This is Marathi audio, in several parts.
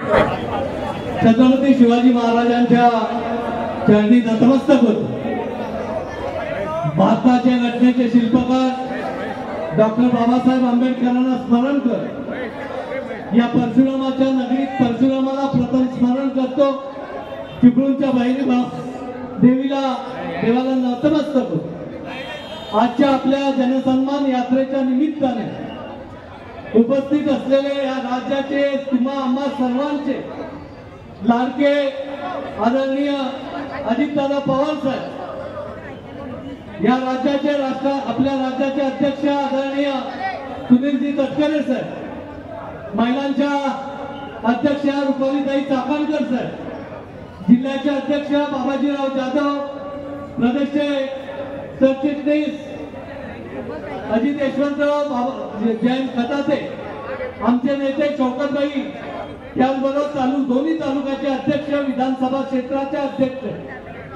छत्रपती शिवाजी महाराजांच्या चरणी नतमस्तक होतो। भारताच्या घटनेचे शिल्पकार डॉक्टर बाबासाहेब आंबेडकरांना स्मरण कर। या परशुरामाच्या नगरीत परशुरामाला प्रथम स्मरण करतो। चिपळूणच्या बहिणी देवाला नतमस्तक होतो। आजच्या आपल्या जनसन्मान यात्रेच्या निमित्ताने उपस्थित असलेले या राज्याचे तुम्हा आम्हा सर्वांचे लाडके आदरणीय अजितदादा पवार साहेब, या राज्याचे आपल्या राज्याचे अध्यक्ष आदरणीय सुनीलजी तटकरे साहेब, महिलांच्या अध्यक्ष रुपालीताई चाकणकर साहेब, जिल्ह्याचे अध्यक्ष बाबाजीराव जाधव, प्रदेशचे सरचिटणीस अजित यशवंतराव जैन खताते, आमचे नेते शौकतभाई, त्याचबरोबर दोन्ही तालुक्याचे अध्यक्ष, विधानसभा क्षेत्राचे अध्यक्ष,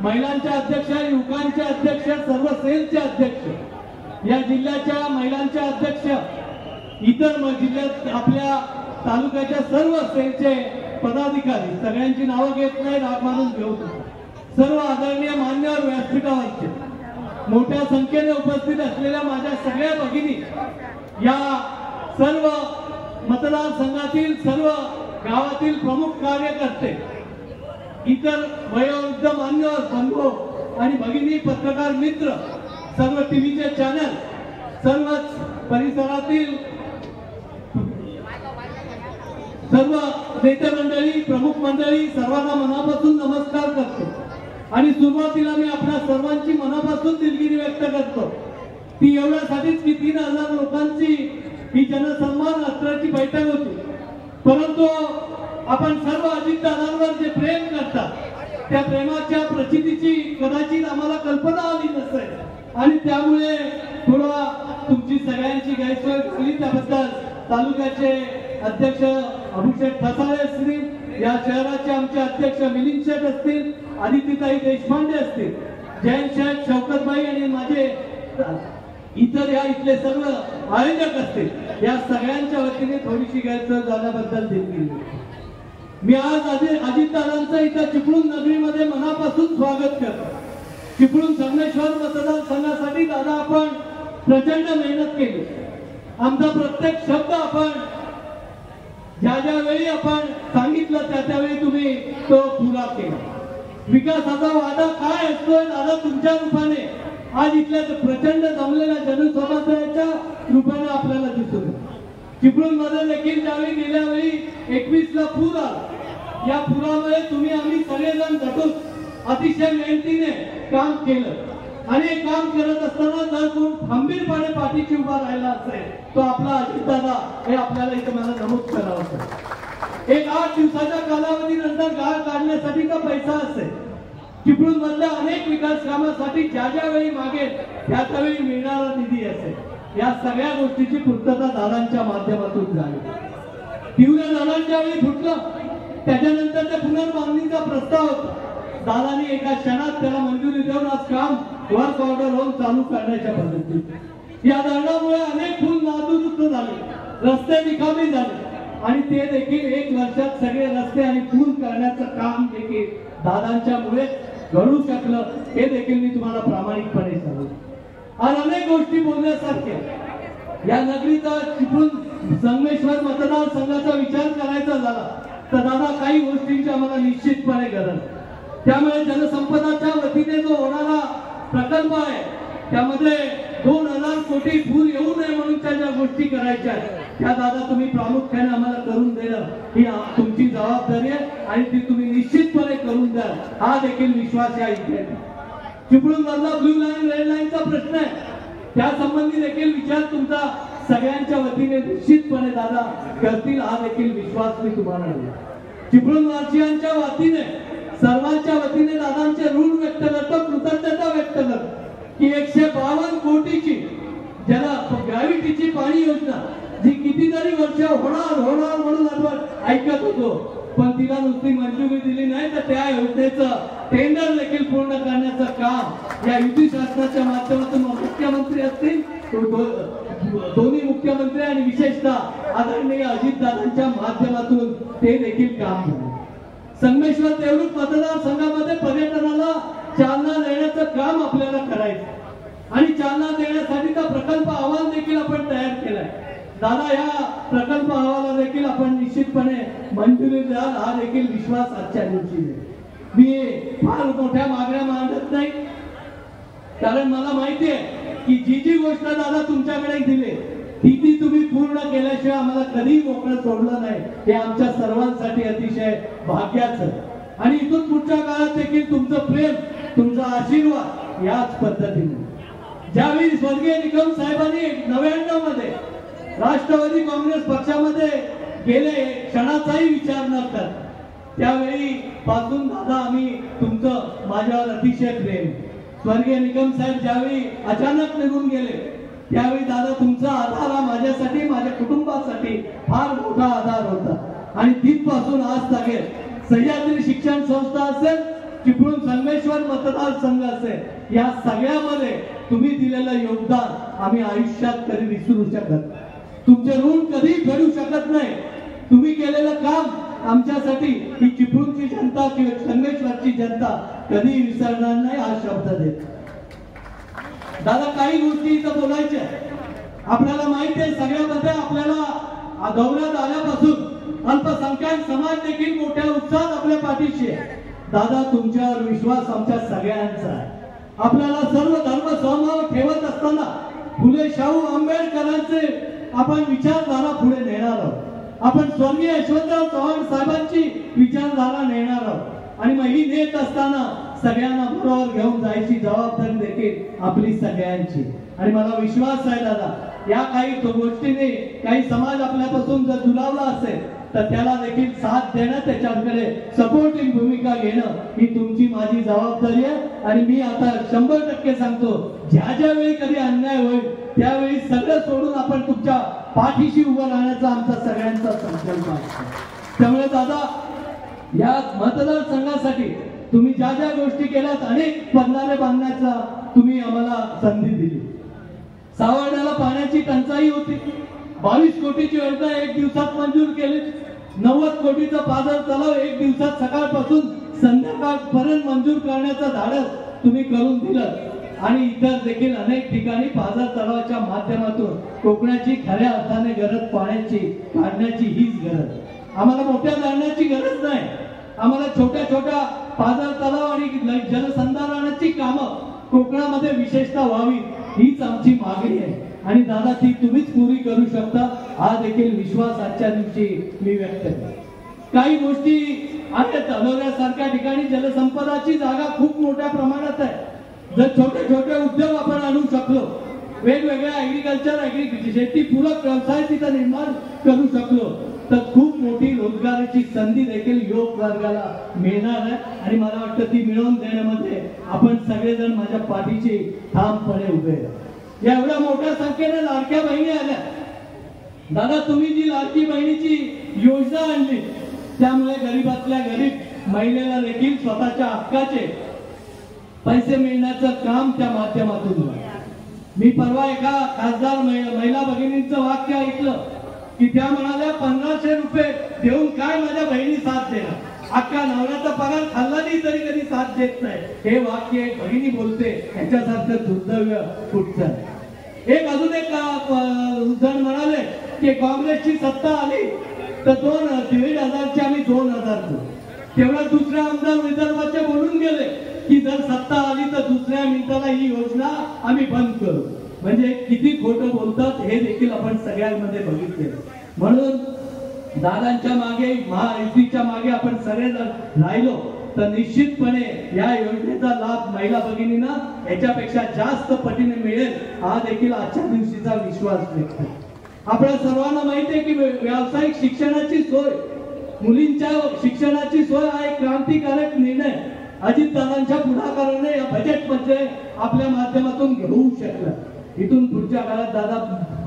महिलांचे अध्यक्ष, युवकांचे अध्यक्ष, सर्व सेलचे अध्यक्ष, या जिल्ह्याच्या महिलांचे अध्यक्ष, इतर जिल्ह्यात आपल्या तालुक्याच्या सर्व सेलचे पदाधिकारी, सगळ्यांची नावं घेत नाही, राग मानून घेऊ। सर्व आदरणीय मान्यवर व्यासपीठावरचे मोठ्या संख्येने उपस्थित असलेल्या माझ्या सगळ्या भगिनी, या सर्व मतदारसंघातील सर्व गावातील प्रमुख कार्यकर्ते, इतर वयोवृद्ध मान्यवर बंधू आणि भगिनी, पत्रकार मित्र, सर्व टीव्हीचे चॅनल, सर्वच परिसरातील सर्व नेते मंडळी, प्रमुख मंडळी, सर्वांना मनापासून नमस्कार करतो। आणि सुरुवातीला मी आपल्या सर्वांची मनापासून दिलगिरी व्यक्त करतो ती एवढ्यासाठीच की 3000 लोकांची ही जनसन्मान यात्रेची बैठक होती, परंतु आपण सर्व अजितदादांवर जे प्रेम करतात त्या प्रेमाच्या प्रचितीची कदाचित आम्हाला कल्पना आली नसेल आणि त्यामुळे थोडा तुमची सगळ्यांची गैरसोय झाली। त्याबद्दल तालुक्याचे अध्यक्ष अभिषेक ठसाळे असतील, या शहराचे आमचे अध्यक्ष मिलिंद शेठ असतील, आदित्यताई देशपांडे असतील, जैन शेठ, शौकतभाई आणि माझे इतर या इथले सर्व आयोजक असतील, या सगळ्यांच्या वतीने थोडीशी गैरसोय झाल्याबद्दल दिलगिरी। मी आज अजितदादांचं इथं चिपळूण नगरीमध्ये मनापासून स्वागत करतो। चिपळूण संगमेश्वर मतदारसंघासाठी दादा आपण प्रचंड मेहनत केली, आमचा प्रत्येक शब्द आपण ज्या वेळी आपण सांगितलं त्यावेळी तुम्ही तो पुरा केला। विकासाचा वादा काय असतोय दादा तुमच्या रूपाने आज इथल्या प्रचंड जमलेल्या जनसमुदायाच्या रूपाने आपल्याला दिसतो। चिपळूण मध्ये देखील ज्यावेळी गेल्या वेळी 21 ला पूर आला, या पुरामुळे तुम्ही आम्ही सगळेजण झटून अतिशय मेहनतीने काम केलं आणि हे काम करत असताना जर कोण खंबीरपणे पाठीशी उभा राहिला असेल तो आपला अजितदादा, हे आपल्याला इथे मला नमूद करावं। एक 8 दिवसाच्या कालावधीनंतर गाळ काढण्यासाठी का पैसा असेल, चिपळूण मधल्या अनेक विकास कामासाठी ज्या वेळी मागेल त्यावेळी मिळणारा निधी असेल, या सगळ्या गोष्टीची पूर्तता दादांच्या माध्यमातून झाली। तीव्र दादांच्या वेळी फुटलं, त्याच्यानंतर त्या पुनर्बांधणीचा प्रस्ताव होता, दादांनी एका क्षणात त्याला मंजुरी देऊन आज काम वर्क ऑर्डर होऊन चालू करण्याच्या पद्धतीने या धरणामुळे अनेक पूल नादुरुस्त झाले, रस्ते रिकामी झाले आणि ते देखील 1 वर्षात सगळे रस्ते आणि पूल करण्याचं काम देखील दादांच्यामुळे घडू शकलं, हे देखील मी तुम्हाला प्रामाणिकपणे सांगतो। आज अनेक गोष्टी बोलण्यासारख्या, या नगरीचा चिपळूण संगमेश्वर मतदारसंघाचा विचार करायचा झाला तर दादा काही गोष्टींची आम्हाला निश्चितपणे गरज, त्यामुळे जनसंपदाच्या वतीने जो होणारा प्रकल्प आहे त्यामध्ये 2000 कोटी पूर येऊ नये म्हणून ज्या गोष्टी करायच्या त्या दादा तुम्ही प्रामुख्याने आम्हाला करून देणं ही तुमची जबाबदारी आहे आणि ती तुम्ही निश्चितपणे करून द्या, हा देखील विश्वास या इथे। चिपळूण मधला ब्लू लाईन रेड लाईनचा प्रश्न आहे, त्या संबंधी देखील विचार तुमचा सगळ्यांच्या वतीने निश्चितपणे दादा करतील, हा देखील विश्वास मी तुम्हाला देतो। चिपळूण वासियांच्या वतीने, सर्वांच्या वतीने दादांचे ऋण व्यक्त करतो, कृतज्ञता व्यक्त करतो की 152 कोटीची ज्याला ग्रॅव्हिटीची पाणी योजना जी कितीतरी वर्ष होणार म्हणून आपण ऐकत होतो, पण तिला नुसती मंजुरी दिली नाही तर त्या योजनेचं टेंडर देखील पूर्ण करण्याचं काम या युती शासनाच्या माध्यमातून मुख्यमंत्री असतील, दोन्ही मुख्यमंत्री आणि विशेषतः आदरणीय अजितदादांच्या माध्यमातून ते देखील काम झालं. संगमेश्वर देवरुख मतदारसंघामध्ये पर्यटनाला चालना देण्याचं काम आपल्याला करायचं आणि चालना देण्यासाठीचा प्रकल्प अहवाल देखील आपण तयार केलाय. दादा, या प्रकल्प अहवाला देखील आपण निश्चितपणे मंजुरी द्याल हा देखील विश्वास आजच्या दिवशी आहे. मी फार मोठ्या मागण्या मांडत नाही, कारण मला माहिती आहे की जी गोष्ट दादा तुमच्याकडे दिली ती तुम्ही पूर्ण केल्याशिवाय आम्हाला कधीही मोकळं सोडलं नाही. हे आमच्या सर्वांसाठी अतिशय भाग्याचं. आणि इथून पुढच्या काळात देखील तुमचं प्रेम, तुमचा आशीर्वाद याच पद्धतीने. ज्यावेळी स्वर्गीय निकम साहेबांनी 99 मध्ये राष्ट्रवादी काँग्रेस पक्षामध्ये गेले, क्षणाचाही विचार न करता, त्यावेळी पासून दादा आम्ही तुमचं माझ्यावर अतिशय प्रेम. स्वर्गीय निकम साहेब ज्यावेळी अचानक निघून गेले त्यावेळी दादा तुमचा आधार हा माझ्यासाठी, माझ्या कुटुंबासाठी फार मोठा आधार होता. आणि तिथपासून आज तागेल सह्याद्री शिक्षण संस्था असेल, चिपळूण संगमेश्वर मतदारसंघ असेल, या सगळ्यामध्ये तुम्ही दिलेलं योगदान आम्ही आयुष्यात कधी विसरू शकत, तुमचे ऋण कधी फेडू शकत नाही. तुम्ही केलेलं काम आमच्यासाठी ही चिपळूणची जनता किंवा संगमेश्वरची जनता कधी विसरणार नाही हा शब्द देत. दादा, काही गोष्टी इथं बोलायच्या. आपल्याला माहिती आहे सगळ्यामध्ये आपल्याला दौऱ्यात आल्यापासून अल्पसंख्याक समाज देखील मोठ्या उत्साहात आपल्या पाठीशी आहे. दादा, तुमच्यावर विश्वास आमच्या सगळ्यांचा आहे. आपल्याला सर्व धर्म समभाव ठेवत असताना फुले शाहू आंबेडकरांचे आपण विचारधारा पुढे नेणार आहोत. आपण स्वर्गीय यशवंतराव चव्हाण साहेबांची विचारधारा नेणार आहोत. आणि मग ही नेत असताना सगळ्यांना बरोबर घेऊन जायची जबाबदारी देखील आपली सगळ्यांची. आणि मला विश्वास आहे दादा, या काही गोष्टीने काही समाज आपल्यापासून जर दुरावला असेल तर त्याला देखील साथ देणं, त्याच्याकडे सपोर्टिंग भूमिका घेणं ही तुमची माझी जबाबदारी आहे. आणि मी आता 100% सांगतो, ज्या वेळी कधी अन्याय होईल त्यावेळी सगळं सोडून आपण तुमच्या पाठीशी उभं राहण्याचा आमचा सगळ्यांचा संकल्प आहे. त्यामुळे दादा, या मतदारसंघासाठी तुम्ही ज्या ज्या गोष्टी केल्यात, अनेक बंधारे बांधण्याचा तुम्ही आम्हाला संधी दिली. सावर्ड्याला पाण्याची टंचाई होती, 22 कोटीची योजना 1 दिवसात मंजूर केली. 90 कोटीचा पाझर तलाव 1 दिवसात सकाळपासून संध्याकाळपर्यंत मंजूर करण्याचं धाडस तुम्ही करून दिलं. आणि इतर देखील अनेक ठिकाणी पाझर तलावाच्या माध्यमातून कोकणाची खऱ्या अर्थाने गरज पाण्याची काढण्याची हीच गरज. आम्हाला मोठ्या धरणाची गरज नाही, आम्हाला छोट्या छोट्या पाझर तलाव आणि जलसंधारणाची कामं कोकणामध्ये विशेषतः व्हावी हीच आमची मागणी आहे. आणि दादा, ती तुम्हीच पुरी करू शकता हा देखील विश्वास आजच्या दिवशी मी व्यक्त करतो. काही गोष्टी आहेत, अलोऱ्यासारख्या ठिकाणी जलसंपदाची जागा खूप मोठ्या प्रमाणात आहे. जर छोटे छोटे उद्योग आपण आणू शकलो, वेगवेगळ्या ऍग्रिकल्चर शेती पूरक व्यवसाय तिथं निर्माण करू शकलो तर खूप मोठी रोजगाराची संधी देखील युवक वर्गाला मिळणार आहे. आणि मला वाटतं ती मिळवून देण्यामध्ये आपण सगळेजण माझ्या पाठीशी ठामपणे उभे आहे. या एवढ्या मोठ्या संख्येने लाडक्या बहिणी आल्या. दादा, तुम्ही जी लाडकी बहिणीची योजना आणली त्यामुळे गरीबातल्या गरीब महिलेला देखील स्वतःच्या हक्काचे पैसे मिळण्याचं काम त्या माध्यमातून. मी परवा एका खासदार महिला भगिनींचं वाक्य ऐकलं की त्या म्हणाल्या, 1500 रुपये देऊन काय माझ्या बहिणी साथ देणार, अख्खा नवऱ्याचा पगार खाल्ला नाही तरी कधी साथ देत नाही. हे वाक्य एक बहिणी बोलते, ह्याच्यासारखं दुर्दैव कुठचं. एक अजून एक जण म्हणाले की काँग्रेसची सत्ता आली तर 1,500ची आम्ही 2,000 देऊ. तेवढा दुसऱ्या आमदार विदर्भाचे बोलून गेले की जर सत्ता आली तर दुसऱ्या मिनिटाला ही योजना आम्ही बंद करू. म्हणजे किती खोटं बोलतात हे देखील आपण सगळ्यांमध्ये बघितले. म्हणून दादांच्या मागे, महायुतीच्या मागे आपण सगळेजण राहिलो तर निश्चितपणे या योजनेचा लाभ महिला भगिनींना याच्यापेक्षा जास्त पटीने मिळेल हा देखील आजच्या दिवशीचा विश्वास व्यक्त. आपल्या सर्वांना माहिती आहे की व्यावसायिक शिक्षणाची सोय, मुलींच्या शिक्षणाची सोय हा एक क्रांतिकारक निर्णय अजितदादांच्या पुढाकाराने या बजेटमध्ये आपल्या माध्यमातून घेऊ शकला. इथून पुढच्या काळात दादा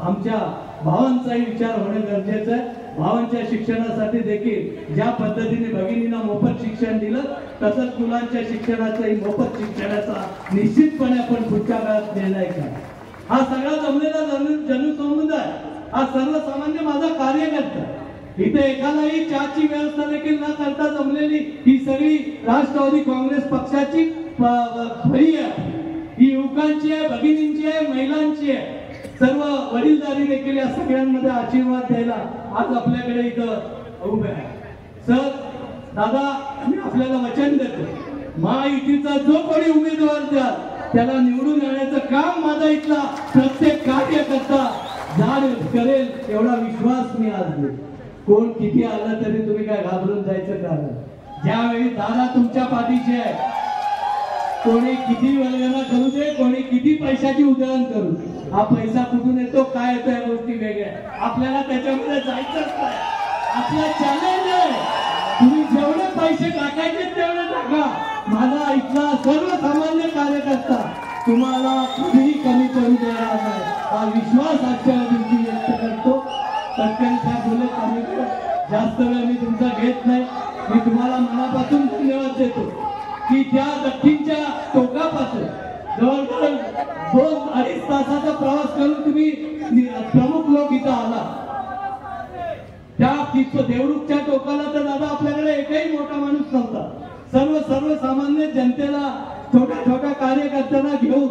आमच्या भावांचाही विचार होणं गरजेचं आहे. भावांच्या शिक्षणासाठी देखील ज्या पद्धतीने भगिनींना मोफत शिक्षण दिलं तसंच मुलांच्या शिक्षणाचाही मोफत शिक्षणाचा निश्चितपणे आपण पुढच्या काळात निर्णय करा. हा सगळा जमलेला जनसमुदाय, हा सर्वसामान्य माझा कार्यकर्ता, इथे एखादाही चहाची व्यवस्था देखील न करता जमलेली ही सगळी राष्ट्रवादी काँग्रेस पक्षाची फळी आहे. ही युवकांची आहे, भगिनींची आहे, महिलांची आहे. सर्व वडीलधारी देखील या सगळ्यांमध्ये आशीर्वाद द्यायला आज आपल्याकडे इथं उभे आहे. सर दादा, मी आपल्याला वचन देतो, महायुतीचा जो कोणी उमेदवार द्याल त्याला निवडून येण्याचं काम माझा इथला प्रत्येक कार्यकर्ता जाण करेल एवढा विश्वास मी आज देतो. कोण किती आलं तरी तुम्ही काय घाबरून जायचं कारण, ज्यावेळी दादा तुमच्या पाठीशी आहे, कोणी किती वल्गना करू दे, कोणी किती पैशाची उधळण करू दे, हा पैसा कुठून येतो काय येतो या गोष्टी वेगळ्या, आपल्याला त्याच्यामध्ये जायचंच नाही. आपलं चॅलेंज आहे, तुम्ही जेवढे पैसे टाकायचे तेवढे टाका. माझा इथला सर्वसामान्य कार्यकर्ता तुम्हाला कधीही कमी पडू देणार नाही, हा विश्वास आजच्या दिवशी व्यक्त करतो. तटकरे साहेब बोले कमी, जास्त वेळ मी तुमचा घेत नाही. मी तुम्हाला मनापासून धन्यवाद देतो की त्या दक्षिणच्या टोकापासून जवळजवळ 2-2.5 तासाचा प्रवास करून तुम्ही प्रमुख लोक इथं आला. त्या देवरुखच्या टोकाला तर दादा आपल्याकडे एकही मोठा माणूस नव्हता. सर्वसामान्य जनतेला, छोट्या छोट्या कार्यकर्त्यांना घेऊन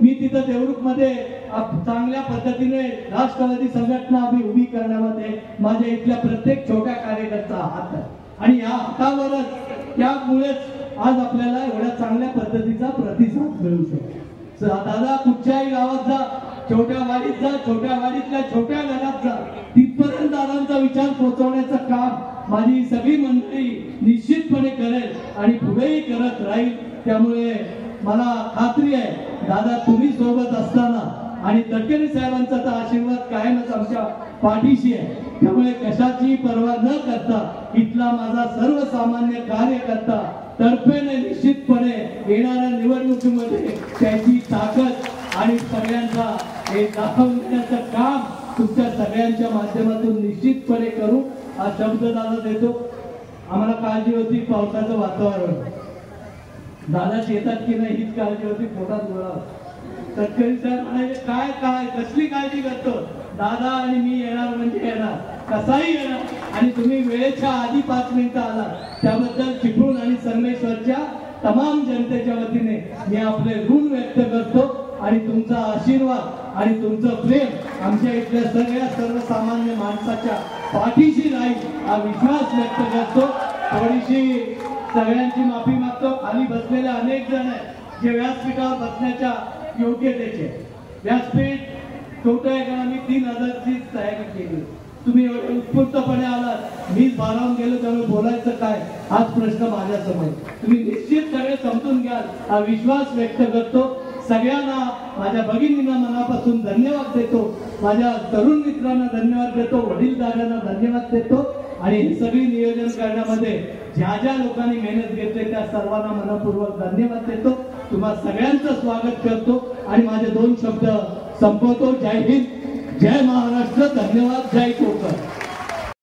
मी तिथं देवरुख मध्ये चांगल्या पद्धतीने राष्ट्रवादी संघटना आम्ही उभी करण्यामध्ये माझ्या इथल्या प्रत्येक छोट्या कार्यकर्ता हात आहे. आणि या हातावरच त्यामुळेच आज आपल्याला एवढ्या चांगल्या पद्धतीचा प्रतिसाद मिळू शकतो. दादा कुठच्याही गावात जा, छोट्या वाडीत जा, छोट्या वाडीतल्या छोट्या घरात जा, तिथपर्यंत दादांचा विचार पोहोचवण्याचं काम माझी सगळी मंडळी निश्चितपणे करेल आणि पुढेही करत राहील. त्यामुळे मला खात्री आहे दादा तुम्ही सोबत असताना आणि तटकरे साहेबांचा तर आशीर्वाद कायमच आमच्या पाठीशी आहे. त्यामुळे कशाची पर्वा न करता इथला माझा सर्वसामान्य कार्यकर्ता तडफेने निश्चितपणे येणाऱ्या निवडणुकीमध्ये त्याची ताकद आणि सगळ्यांचा हे दाखवून देण्याचं काम तुमच्या सगळ्यांच्या माध्यमातून निश्चितपणे करू हा शब्द दादा देतो. आम्हाला काळजी होती पावसाचं वातावरण, दादा शेतात की नाही हीच काळजी होती, पोटात गोळा. तटकरे साहेब म्हणाले काय काय कसली काळजी करतो दादा, आणि मी येणार म्हणजे येणार, कसाही येणार, आणि तुम्ही वेळेच्या आधी 5 मिनिटं आला त्याबद्दल चिपळूण आणि संगमेश्वरच्या तमाम जनतेच्या वतीने मी आपले ऋण व्यक्त करतो. आणि तुमचा आशीर्वाद आणि तुमचं प्रेम आमच्या इथल्या सगळ्या सर्वसामान्य माणसाच्या पाठीशी राहील हा विश्वास व्यक्त करतो. थोडीशी सगळ्यांची माफी मागतो, खाली बसलेले अनेक जण आहेत जे व्यासपीठावर बसण्याच्या योग्यतेचे. व्यासपीठ छोटं आहे कारण मी 3000ची तयारी केली, तुम्ही एवढे उत्स्फूर्तपणे आलात, मीच भारावून गेलो त्यामुळे बोलायचं काय हाच प्रश्न माझ्यासमोर. तुम्ही निश्चित सगळे समजून घ्याल हा विश्वास व्यक्त करतो. सगळ्यांना माझ्या भगिनींना मनापासून धन्यवाद देतो, माझ्या तरुण मित्रांना धन्यवाद देतो, वडीलधाऱ्यांना धन्यवाद देतो. आणि हे सगळी नियोजन करण्यामध्ये ज्या ज्या लोकांनी मेहनत घेतली त्या सर्वांना मनपूर्वक धन्यवाद देतो. तुम्हा सगळ्यांचं स्वागत करतो आणि माझे 2 शब्द संपवतो. जय हिंद, जय महाराष्ट्र, धन्यवाद, जय कोकण.